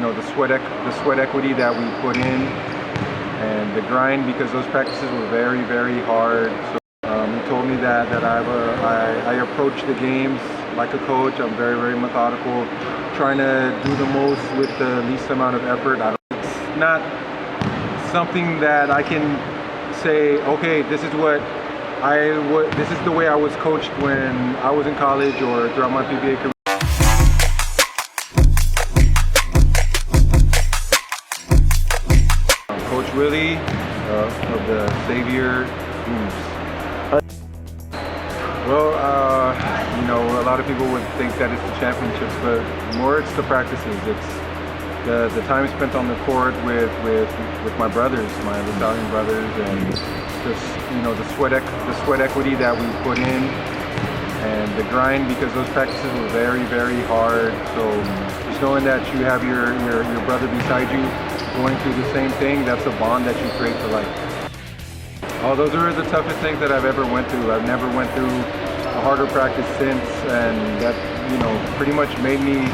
the sweat equity that we put in and the grind, because those practices were very, very hard. So he told me that I approach the games like a coach. I'm very, very methodical, trying to do the most with the least amount of effort. It's not something that I can say, okay, this is the way I was coached when I was in college or throughout my PBA career. Coach Willy of the Xavier School. Well, a lot of people would think that it's the championships, but more it's the practices. It's the time spent on the court with my brothers, my Italian brothers, and the sweat equity that we put in and the grind, because those practices were very, very hard. So just knowing that you have your brother beside you going through the same thing, that's a bond that you create for life. Oh, those are the toughest things that I've ever went through. I've never went through a harder practice since, and that pretty much made me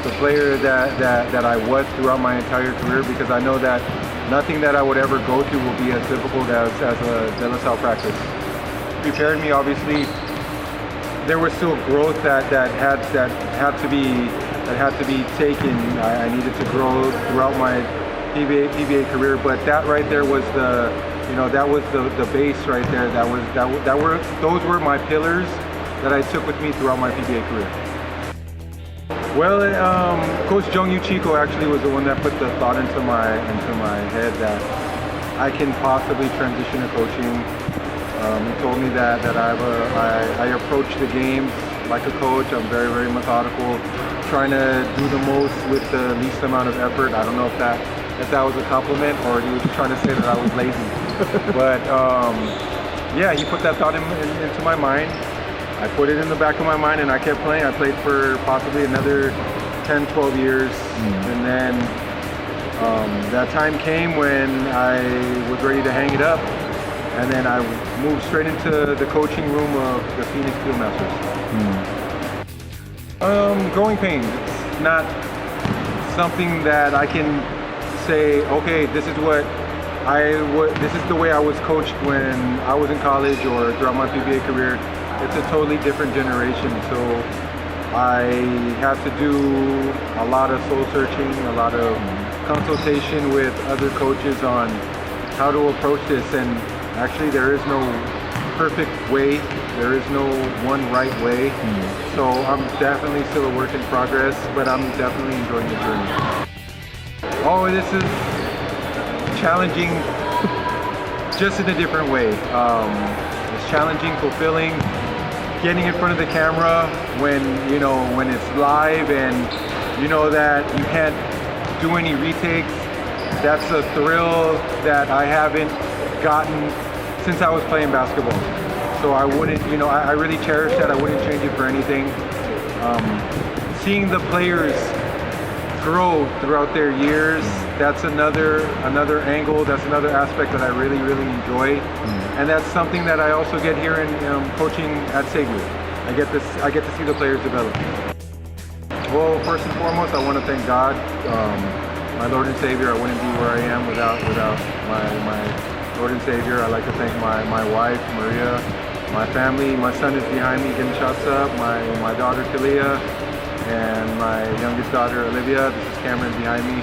the player that I was throughout my entire career, because I know that nothing that I would ever go through will be as difficult as a DLSU practice. Prepared me, obviously. There was still growth that had to be taken. I needed to grow throughout my PBA career, but that right there was that was the base right there. Those were my pillars that I took with me throughout my PBA career. Well, Coach Jung Chico actually was the one that put the thought into my head that I can possibly transition to coaching. He told me that I approach the games like a coach. I'm very, very methodical, trying to do the most with the least amount of effort. I don't know if that was a compliment or he was just trying to say that I was lazy. But yeah, he put that thought into my mind. I put it in the back of my mind and I kept playing. I played for possibly another 10, 12 years. And then that time came when I was ready to hang it up. And then I moved straight into the coaching room of the Phoenix Fieldmasters. Growing pains. It's not something that I can say, okay, this is the way I was coached when I was in college or throughout my PBA career. It's a totally different generation, so I have to do a lot of soul searching, a lot of consultation with other coaches on how to approach this. And actually, there is no perfect way. There is no one right way. So I'm definitely still a work in progress, but I'm definitely enjoying the journey. Oh, this is challenging, just in a different way. It's challenging, fulfilling, getting in front of the camera when it's live and you know that you can't do any retakes. That's a thrill that I haven't gotten since I was playing basketball. So I wouldn't, I really cherish that. I wouldn't change it for anything. Seeing the players grow throughout their years, that's another angle, that's another aspect that I really, really enjoy. And that's something that I also get here in coaching at Xavier. I get to see the players develop. Well, first and foremost, I want to thank God, my Lord and Savior. I wouldn't be where I am without my Lord and Savior. I'd like to thank my wife, Maria, my family. My son is behind me getting shots up, my daughter, Talia, and my youngest daughter, Olivia. This is Cameron behind me.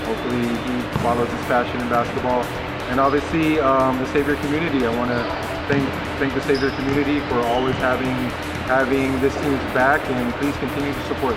Hopefully he follows his passion in basketball. And obviously the Xavier community. I want to thank the Xavier community for always having this team's back, and please continue to support.